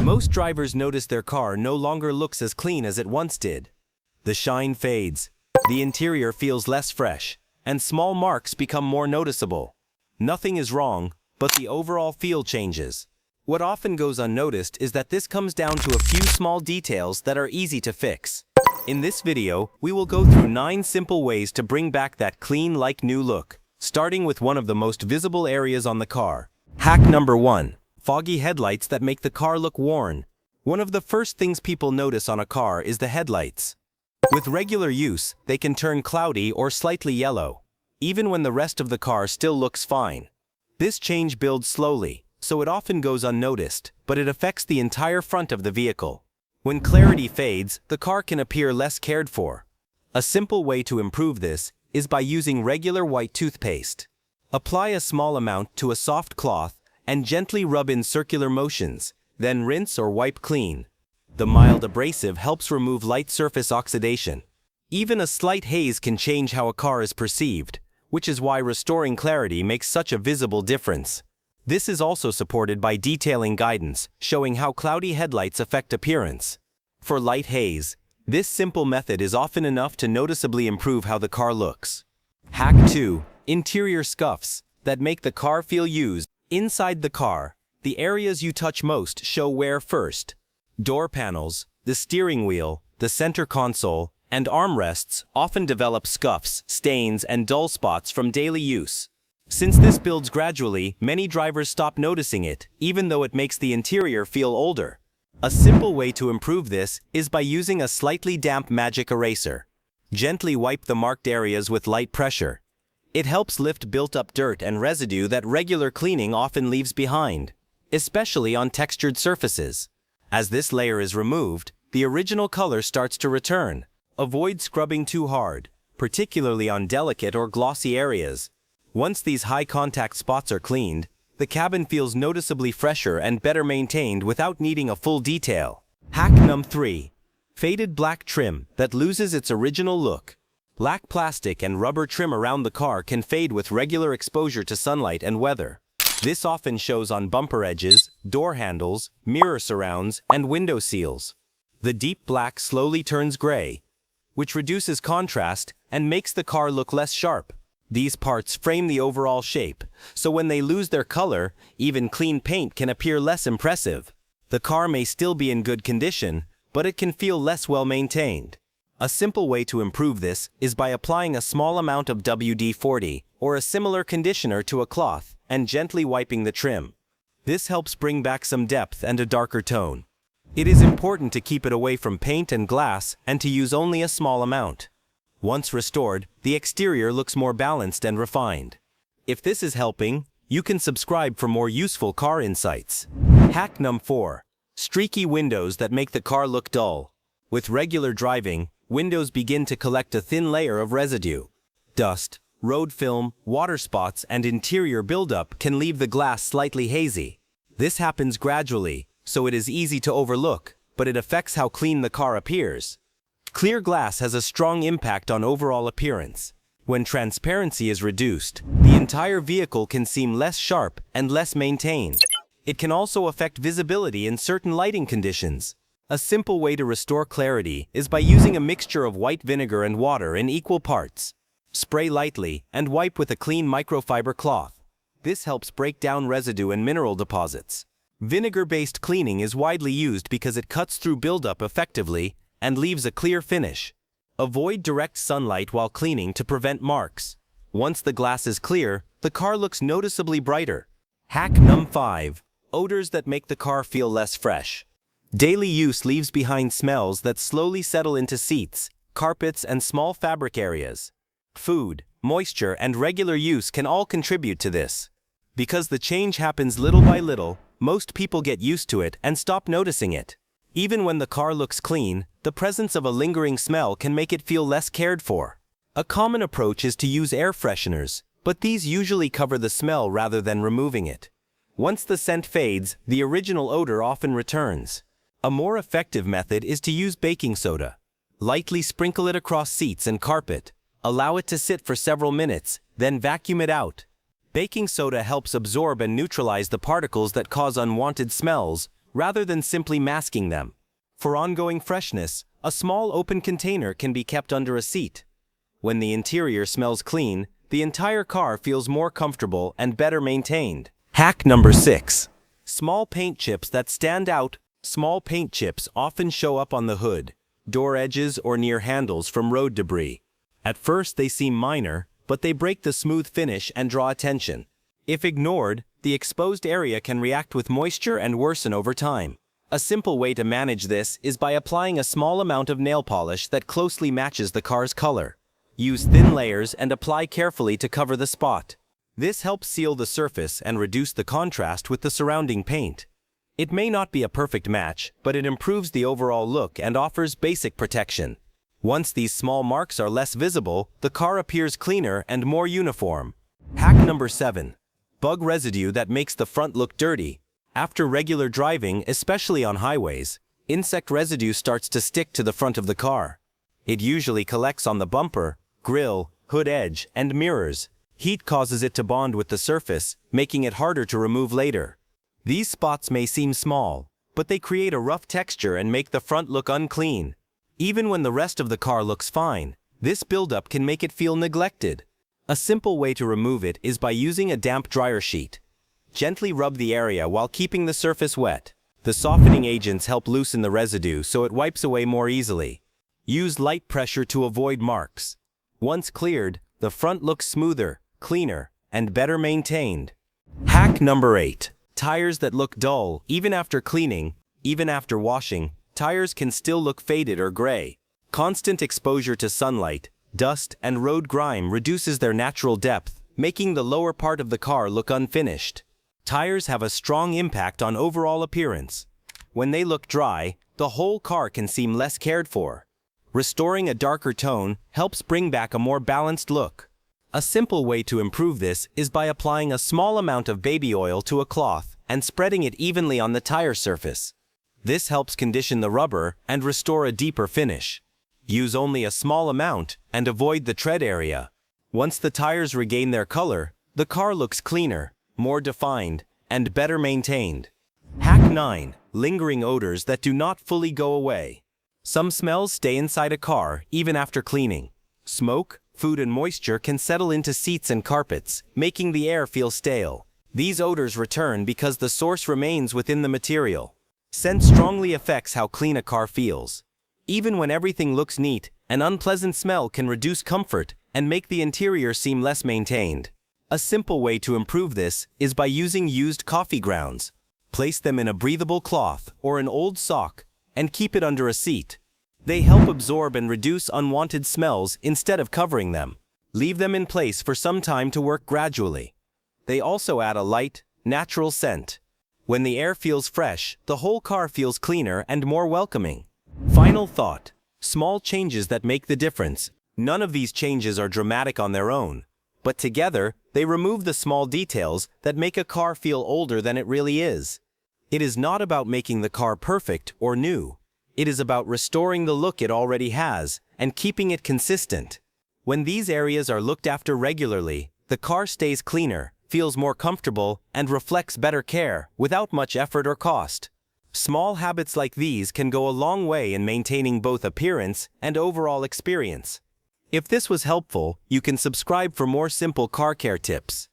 Most drivers notice their car no longer looks as clean as it once did. The shine fades, the interior feels less fresh, and small marks become more noticeable. Nothing is wrong, but the overall feel changes. What often goes unnoticed is that this comes down to a few small details that are easy to fix. In this video, we will go through 9 simple ways to bring back that clean like new look, starting with one of the most visible areas on the car. Hack number 1. Foggy headlights that make the car look worn. One of the first things people notice on a car is the headlights. With regular use, they can turn cloudy or slightly yellow, even when the rest of the car still looks fine. This change builds slowly, so it often goes unnoticed, but it affects the entire front of the vehicle. When clarity fades, the car can appear less cared for. A simple way to improve this is by using regular white toothpaste. Apply a small amount to a soft cloth and gently rub in circular motions, then rinse or wipe clean. The mild abrasive helps remove light surface oxidation. Even a slight haze can change how a car is perceived, which is why restoring clarity makes such a visible difference. This is also supported by detailing guidance, showing how cloudy headlights affect appearance. For light haze, this simple method is often enough to noticeably improve how the car looks. Hack 2. Interior scuffs that make the car feel used. Inside the car, the areas you touch most show wear first. Door panels, the steering wheel, the center console, and armrests often develop scuffs, stains, and dull spots from daily use. Since this builds gradually, many drivers stop noticing it, even though it makes the interior feel older. A simple way to improve this is by using a slightly damp magic eraser. Gently wipe the marked areas with light pressure. It helps lift built-up dirt and residue that regular cleaning often leaves behind, especially on textured surfaces. As this layer is removed, the original color starts to return. Avoid scrubbing too hard, particularly on delicate or glossy areas. Once these high-contact spots are cleaned, the cabin feels noticeably fresher and better maintained without needing a full detail. Hack number 3. Faded black trim that loses its original look. Black plastic and rubber trim around the car can fade with regular exposure to sunlight and weather. This often shows on bumper edges, door handles, mirror surrounds, and window seals. The deep black slowly turns gray, which reduces contrast and makes the car look less sharp. These parts frame the overall shape, so when they lose their color, even clean paint can appear less impressive. The car may still be in good condition, but it can feel less well maintained. A simple way to improve this is by applying a small amount of WD-40 or a similar conditioner to a cloth and gently wiping the trim. This helps bring back some depth and a darker tone. It is important to keep it away from paint and glass and to use only a small amount. Once restored, the exterior looks more balanced and refined. If this is helping, you can subscribe for more useful car insights. Hack number 4. Streaky windows that make the car look dull. With regular driving, windows begin to collect a thin layer of residue. Dust, road film, water spots, and interior buildup can leave the glass slightly hazy. This happens gradually, so it is easy to overlook, but it affects how clean the car appears. Clear glass has a strong impact on overall appearance. When transparency is reduced, the entire vehicle can seem less sharp and less maintained. It can also affect visibility in certain lighting conditions. A simple way to restore clarity is by using a mixture of white vinegar and water in equal parts. Spray lightly and wipe with a clean microfiber cloth. This helps break down residue and mineral deposits. Vinegar-based cleaning is widely used because it cuts through buildup effectively and leaves a clear finish. Avoid direct sunlight while cleaning to prevent marks. Once the glass is clear, the car looks noticeably brighter. Hack number 5. Odors that make the car feel less fresh. Daily use leaves behind smells that slowly settle into seats, carpets, and small fabric areas. Food, moisture, and regular use can all contribute to this. Because the change happens little by little, most people get used to it and stop noticing it. Even when the car looks clean, the presence of a lingering smell can make it feel less cared for. A common approach is to use air fresheners, but these usually cover the smell rather than removing it. Once the scent fades, the original odor often returns. A more effective method is to use baking soda. Lightly sprinkle it across seats and carpet. Allow it to sit for several minutes, then vacuum it out. Baking soda helps absorb and neutralize the particles that cause unwanted smells, rather than simply masking them. For ongoing freshness, a small open container can be kept under a seat. When the interior smells clean, the entire car feels more comfortable and better maintained. Hack number 6. Small paint chips that stand out. Small paint chips often show up on the hood, door edges, or near handles from road debris. At first they seem minor, but they break the smooth finish and draw attention. If ignored, the exposed area can react with moisture and worsen over time. A simple way to manage this is by applying a small amount of nail polish that closely matches the car's color. Use thin layers and apply carefully to cover the spot. This helps seal the surface and reduce the contrast with the surrounding paint. It may not be a perfect match, but it improves the overall look and offers basic protection. Once these small marks are less visible, the car appears cleaner and more uniform. Hack number 7. Bug residue that makes the front look dirty. After regular driving, especially on highways, insect residue starts to stick to the front of the car. It usually collects on the bumper, grille, hood edge, and mirrors. Heat causes it to bond with the surface, making it harder to remove later. These spots may seem small, but they create a rough texture and make the front look unclean. Even when the rest of the car looks fine, this buildup can make it feel neglected. A simple way to remove it is by using a damp dryer sheet. Gently rub the area while keeping the surface wet. The softening agents help loosen the residue so it wipes away more easily. Use light pressure to avoid marks. Once cleared, the front looks smoother, cleaner, and better maintained. Hack number 8. Tires that look dull. Even after cleaning, even after washing, tires can still look faded or gray. Constant exposure to sunlight, dust, and road grime reduces their natural depth, making the lower part of the car look unfinished. Tires have a strong impact on overall appearance. When they look dry, the whole car can seem less cared for. Restoring a darker tone helps bring back a more balanced look. A simple way to improve this is by applying a small amount of baby oil to a cloth and spreading it evenly on the tire surface. This helps condition the rubber and restore a deeper finish. Use only a small amount and avoid the tread area. Once the tires regain their color, the car looks cleaner, more defined, and better maintained. Hack 9. Lingering odors that do not fully go away. Some smells stay inside a car even after cleaning. Smoke, food, and moisture can settle into seats and carpets, making the air feel stale. These odors return because the source remains within the material. Scent strongly affects how clean a car feels. Even when everything looks neat, an unpleasant smell can reduce comfort and make the interior seem less maintained. A simple way to improve this is by using used coffee grounds. Place them in a breathable cloth or an old sock and keep it under a seat. They help absorb and reduce unwanted smells instead of covering them. Leave them in place for some time to work gradually. They also add a light, natural scent. When the air feels fresh, the whole car feels cleaner and more welcoming. Final thought. Small changes that make the difference. None of these changes are dramatic on their own, but together, they remove the small details that make a car feel older than it really is. It is not about making the car perfect or new. It is about restoring the look it already has and keeping it consistent. When these areas are looked after regularly, the car stays cleaner, feels more comfortable, and reflects better care without much effort or cost. Small habits like these can go a long way in maintaining both appearance and overall experience. If this was helpful, you can subscribe for more simple car care tips.